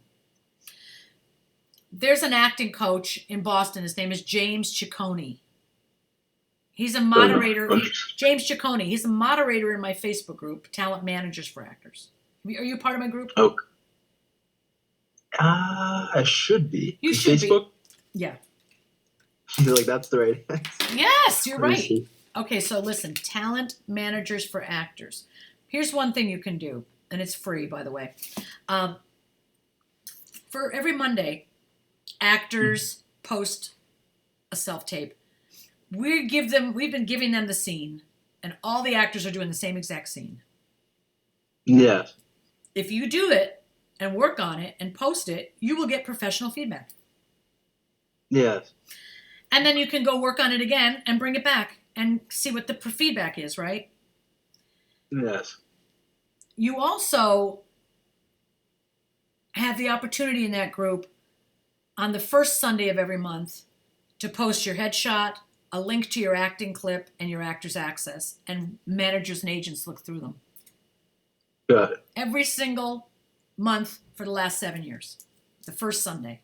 There's an acting coach in Boston. His name is James Ciccone. He's a moderator. James Ciccone. He's a moderator in my Facebook group, Talent Managers for Actors. Are you part of my group? Oh. I should be. You should Facebook? Be. Yeah. You're like, that's the right answer. Yes, you're right. Okay, so listen, Talent Managers for Actors. Here's one thing you can do, and it's free, by the way. For every Monday, actors post a self-tape. We've been giving them the scene, and all the actors are doing the same exact scene. Yes. If you do it and work on it and post it, you will get professional feedback. Yes. And then you can go work on it again and bring it back and see what the feedback is, right? Yes. You also have the opportunity in that group on the first Sunday of every month to post your headshot, a link to your acting clip, and your Actors Access, and managers and agents look through them. Got it. Every single month for the last 7 years. The first Sunday.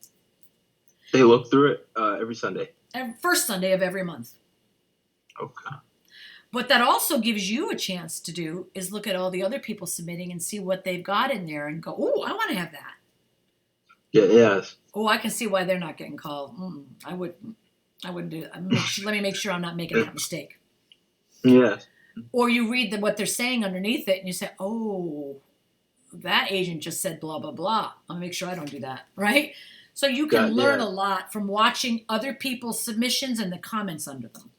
They look through it every Sunday. First Sunday of every month. Okay. What that also gives you a chance to do is look at all the other people submitting and see what they've got in there and go, oh, I want to have that. Yeah, yes. Oh, I can see why they're not getting called. I wouldn't do it. Let me make sure I'm not making that mistake. Yes. Or you read what they're saying underneath it and you say, oh, that agent just said blah, blah, blah. I'll make sure I don't do that, right? So you can learn a lot from watching other people's submissions and the comments under them.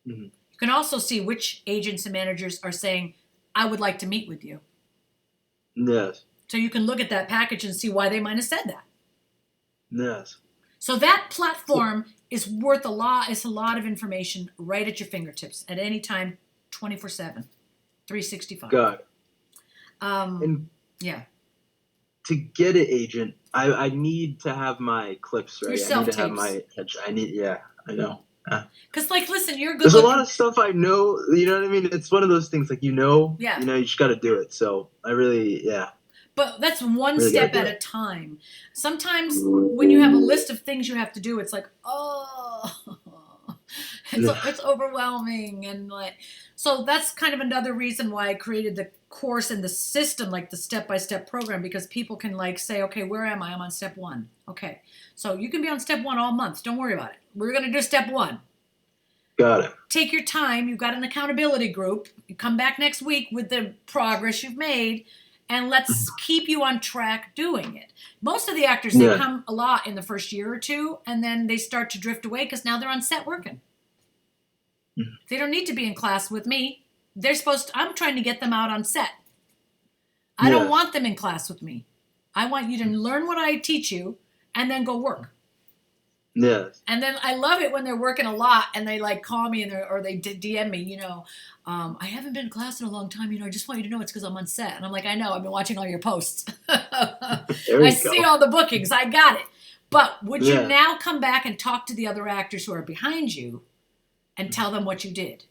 Mm-hmm. You can also see which agents and managers are saying, I would like to meet with you. Yes. So you can look at that package and see why they might have said that. Yes. So that platform is worth a lot. It's a lot of information right at your fingertips at any time, 24/7, 365. Got it. And yeah. To get an agent, I need to have my clips ready. Your I need to have self-tapes. I know. Because, listen, you're good. There's a lot of stuff I know. You know what I mean? It's one of those things like you just got to do it. So I really, But that's one step at a time. Sometimes when you have a list of things you have to do, it's like, oh, it's overwhelming. And so that's kind of another reason why I created the course and the system, like the step-by-step program, because people can say, okay, where am I? I'm on step 1. Okay. So you can be on step 1 all month. Don't worry about it. We're going to do step 1. Got it. Take your time. You've got an accountability group. You come back next week with the progress you've made. And let's keep you on track doing it. Most of the actors, they come a lot in the first year or 2, and then they start to drift away because now they're on set working. Mm-hmm. They don't need to be in class with me. I'm trying to get them out on set. I don't want them in class with me. I want you to learn what I teach you and then go work. Yes. And then I love it when they're working a lot and they call me or they DM me, I haven't been in class in a long time. I just want you to know it's because I'm on set. And I'm like, I know, I've been watching all your posts. I see all the bookings. I got it. But would you now come back and talk to the other actors who are behind you and tell them what you did?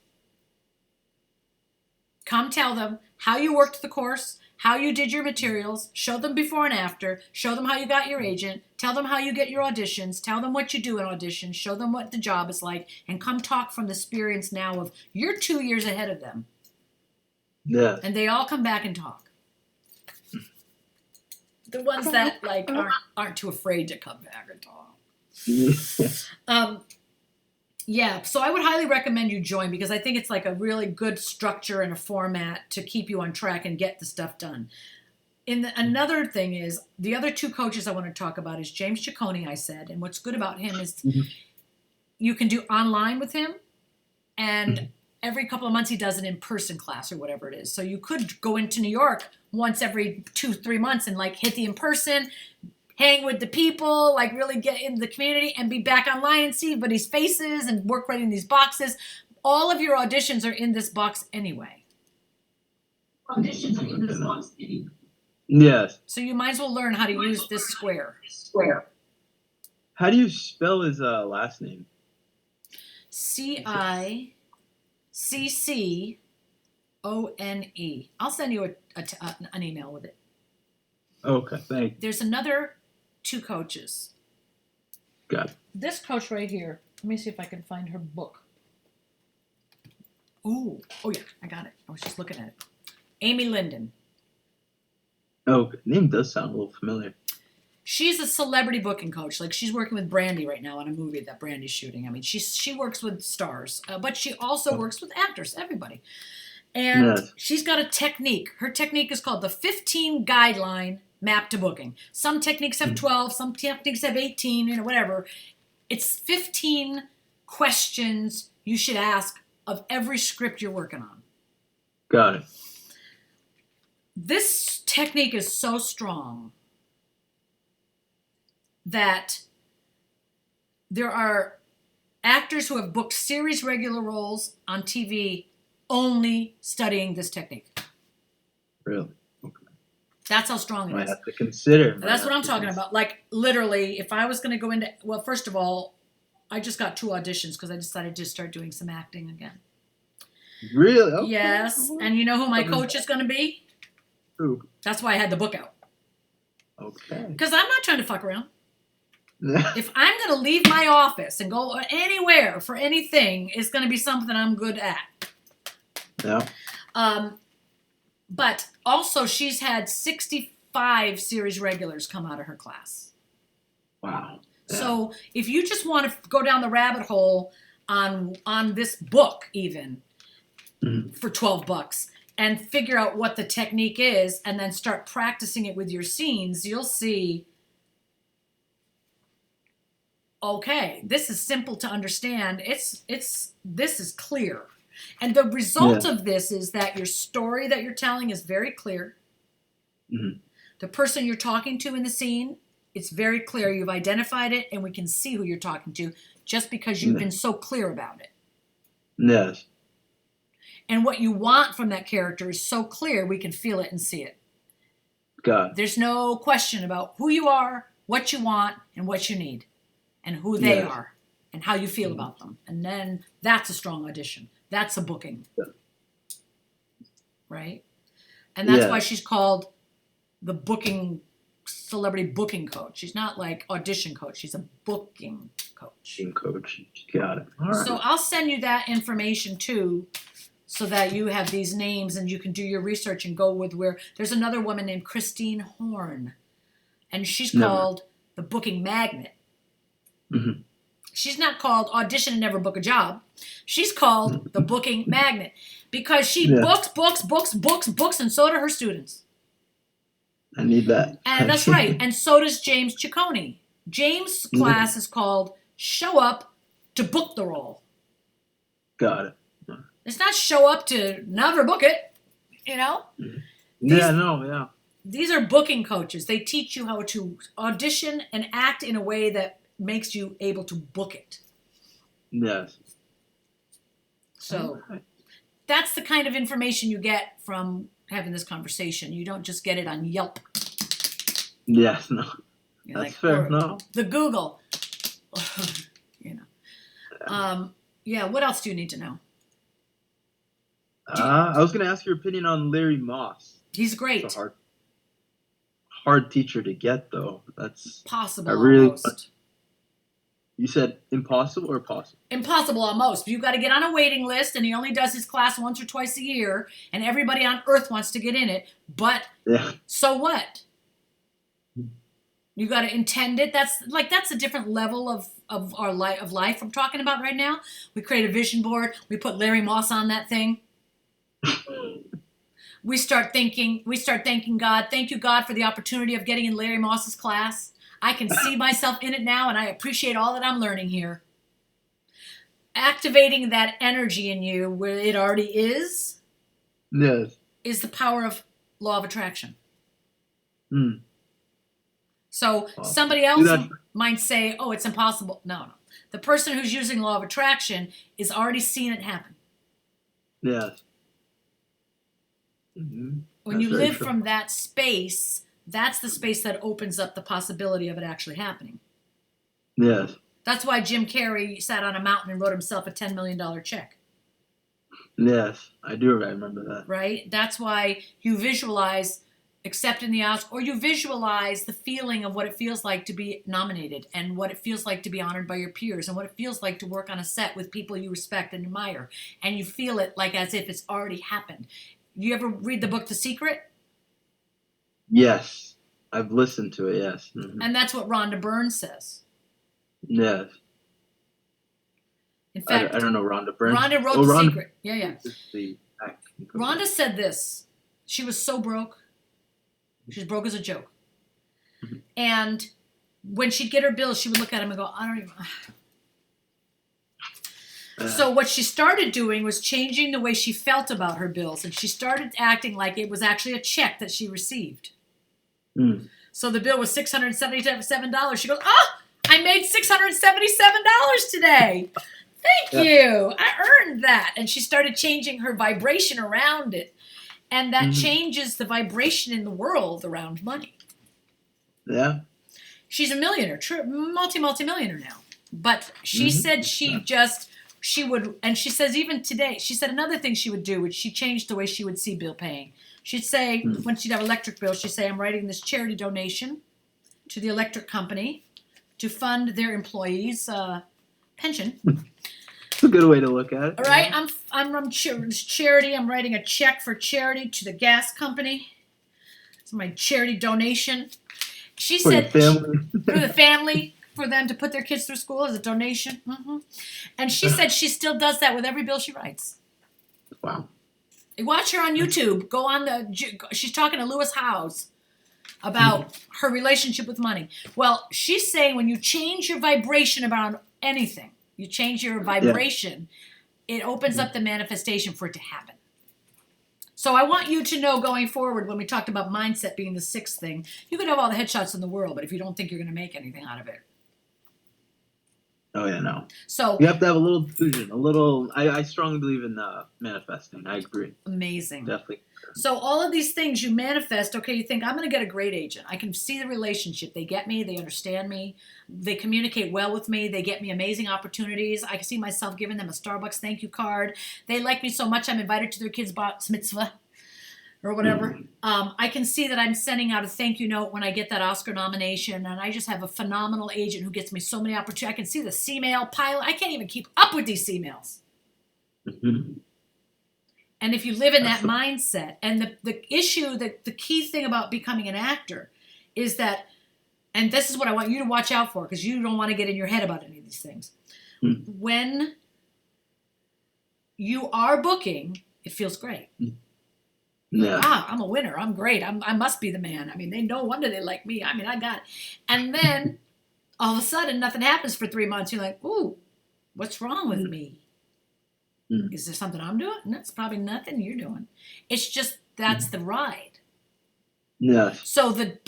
Come tell them how you worked the course, how you did your materials, show them before and after, show them how you got your agent, tell them how you get your auditions, tell them what you do in auditions, show them what the job is like, and come talk from the experience now of you're 2 years ahead of them. Yeah. And they all come back and talk. The ones that aren't too afraid to come back and talk. Yeah, so I would highly recommend you join because I think it's like a really good structure and a format to keep you on track and get the stuff done. Another thing is the other two coaches I want to talk about is James Ciccone, I said, and what's good about him is Mhm. you can do online with him, and Mhm. every couple of months he does an in-person class or whatever it is. So you could go into New York once every 2-3 months and like hit the in-person, hang with the people, like really get into the community and be back online and see everybody's faces and work right in these boxes. All of your auditions are in this box anyway. Auditions are in this box anyway. Yes. So you might as well learn how to use this square. How do you spell his last name? CICCONE. I'll send you an email with it. Okay, thank you. There's another two coaches. Got it. This coach right here. Let me see if I can find her book. Oh yeah, I got it. I was just looking at it. Amy Linden. Oh, name does sound a little familiar. She's a celebrity booking coach. Like she's working with Brandy right now on a movie that Brandy's shooting. I mean, she works with stars, but she also works with actors, everybody. And Yes. she's got a technique. Her technique is called the 15 guideline map to booking. Some techniques have 12, some techniques have 18, whatever. It's 15 questions you should ask of every script you're working on. Got it. This technique is so strong that there are actors who have booked series regular roles on TV only studying this technique. Really? Okay. That's how strong it Might is. have to consider. That's what I'm talking about. Like literally, if I was going to go into, well, first of all, I just got 2 auditions because I decided to start doing some acting again. Really? Okay. Yes, and you know who my coach is going to be? Who? That's why I had the book out. Okay. Because I'm not trying to fuck around. If I'm going to leave my office and go anywhere for anything, it's going to be something I'm good at. Yeah. But also, she's had 65 series regulars come out of her class. Wow. Yeah. So if you just want to go down the rabbit hole on this book, even for $12, and figure out what the technique is, and then start practicing it with your scenes, you'll see. Okay, this is simple to understand. This is clear. And the result of this is that your story that you're telling is very clear. Mm-hmm. The person you're talking to in the scene, it's very clear. You've identified it, and we can see who you're talking to just because you've been so clear about it. Yes. And what you want from that character is so clear, we can feel it and see it. Got it. There's no question about who you are, what you want, and what you need, and who they are, and how you feel about them. And then that's a strong audition. That's a booking. Right? And that's why she's called the celebrity booking coach. She's not like audition coach. She's a booking coach. Coach. Got it. All right. So I'll send you that information too, so that you have these names and you can do your research and go with where. There's another woman named Christine Horn, and she's called the booking magnet. Mm-hmm. She's not called audition and never book a job. She's called the booking magnet because she books, and so do her students. I need that. And that's right. And so does James Ciccone. James' class is called Show Up to Book the Role. Got it. It's not show up to never book it, you know? These are booking coaches. They teach you how to audition and act in a way that makes you able to book it. Yes. So that's the kind of information you get from having this conversation. You don't just get it on Yelp. Yes, no. You're That's fair. No. The Google. You know. What else do you need to know? I was going to ask your opinion on Larry Moss. He's great. It's a hard teacher to get, though. That's possible almost. You said impossible or possible? Impossible almost. You've got to get on a waiting list, and he only does his class once or twice a year, and everybody on earth wants to get in it. But so what? You got to intend it. That's a different level of our life I'm talking about right now. We create a vision board. We put Larry Moss on that thing. We start thanking God. Thank you, God, for the opportunity of getting in Larry Moss's class. I can see myself in it now, and I appreciate all that I'm learning here. Activating that energy in you where it already is Yes. the power of law of attraction. Mm. So Wow. somebody else might say, oh, it's impossible. No. The person who's using law of attraction is already seeing it happen. Yes. Mm-hmm. When you live from that space, that's the space that opens up the possibility of it actually happening. Yes. That's why Jim Carrey sat on a mountain and wrote himself a $10 million check. Yes, I do remember that. Right? That's why you visualize accepting the Oscar, or you visualize the feeling of what it feels like to be nominated, and what it feels like to be honored by your peers, and what it feels like to work on a set with people you respect and admire. And you feel it like as if it's already happened. You ever read the book The Secret? Yes. I've listened to it, yes. Mm-hmm. And that's what Rhonda Byrne says. Yes. In fact, I don't know Rhonda Byrne. Rhonda wrote The Secret. Yeah. Rhonda said this. She was so broke. She was broke as a joke. Mm-hmm. And when she'd get her bills, she would look at them and go, I don't even... So what she started doing was changing the way she felt about her bills, and she started acting like it was actually a check that she received. Mm. So the bill was $677. She goes, oh, I made $677 today. Thank you. I earned that. And she started changing her vibration around it. And that changes the vibration in the world around money. Yeah. She's a millionaire, multi-millionaire now. But she said she would, and she says even today, she said another thing she would do, which she changed the way she would see bill paying. She'd say, when she'd have electric bills, she'd say, I'm writing this charity donation to the electric company to fund their employees' pension. It's a good way to look at it. All right, I'm from charity. I'm writing a check for charity to the gas company. It's my charity donation. She said for the family, for them to put their kids through school as a donation. And she said she still does that with every bill she writes. Wow. Watch her on YouTube. Go on she's talking to Lewis Howes about her relationship with money. Well, she's saying when you change your vibration about anything, you change your vibration, it opens up the manifestation for it to happen. So I want you to know going forward, when we talked about mindset being the sixth thing, you could have all the headshots in the world, but if you don't think you're going to make anything out of it. Oh, yeah, no. So you have to have a little delusion, I strongly believe in manifesting. I agree. Amazing. Definitely. So all of these things you manifest, okay, you think, I'm going to get a great agent. I can see the relationship. They get me. They understand me. They communicate well with me. They get me amazing opportunities. I can see myself giving them a Starbucks thank you card. They like me so much I'm invited to their kids' bat mitzvah or whatever. I can see that I'm sending out a thank you note when I get that Oscar nomination, and I just have a phenomenal agent who gets me so many opportunities. I can see the C-mail pile. I can't even keep up with these C-mails. And if you live in that mindset, and the issue, the key thing about becoming an actor is that, and this is what I want you to watch out for, because you don't want to get in your head about any of these things. When you are booking, it feels great. Yeah. I'm a winner. I'm great. I must be the man. I mean, no wonder they like me. I mean, I got it. And then all of a sudden, nothing happens for 3 months. You're like, ooh, what's wrong with me? Is there something I'm doing? No, it's probably nothing you're doing. It's just that's the ride. Yeah. So the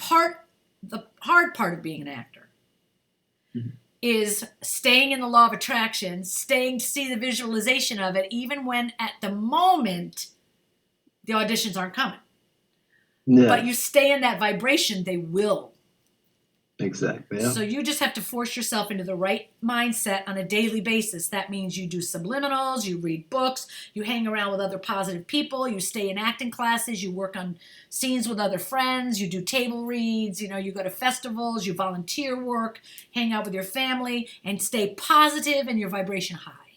hard part of being an actor is staying in the law of attraction, staying to see the visualization of it, even when at the moment the auditions aren't coming. Yeah. But you stay in that vibration, they will. Exactly. Yeah. So you just have to force yourself into the right mindset on a daily basis. That means you do subliminals, you read books, you hang around with other positive people, you stay in acting classes, you work on scenes with other friends, you do table reads, you go to festivals, you volunteer work, hang out with your family, and stay positive and your vibration high.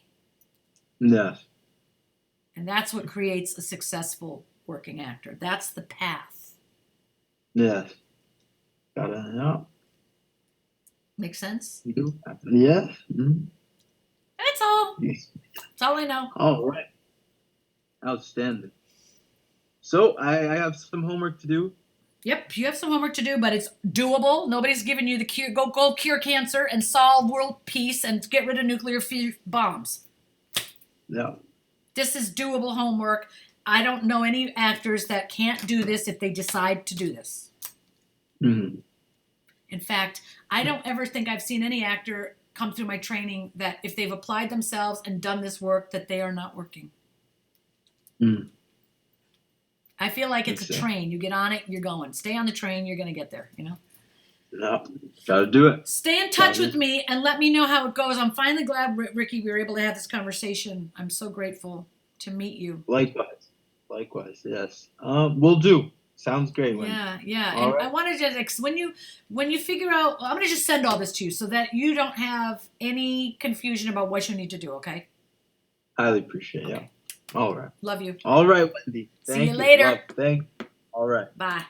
Yes. And that's what creates a successful working actor. That's the path. Yes. Got it. Yeah. Make sense? You do? Yes. Mhm. That's all. That's all I know. All right. Outstanding. So I have some homework to do. Yep, you have some homework to do, but it's doable. Nobody's giving you the cure. Go cure cancer and solve world peace and get rid of nuclear bombs. Yeah. This is doable homework. I don't know any actors that can't do this if they decide to do this. Mhm. In fact, I don't ever think I've seen any actor come through my training that if they've applied themselves and done this work that they are not working. Mm. I feel like it's Makes a sense. train. You get on it, you're going. Stay on the train, you're going to get there, you know? Yeah. Gotta do it. Stay in touch with me and let me know how it goes. I'm finally glad, Ricky, we were able to have this conversation. I'm so grateful to meet you. Likewise. Likewise. Yes. We'll do. Sounds great, Wendy. Yeah. All And right. I wanted to when you figure out, I'm going to just send all this to you so that you don't have any confusion about what you need to do, okay? Highly appreciate it. Okay. Yeah. All right. Love you. All right, Wendy. See Thank you later. Love. Thank. All right. Bye.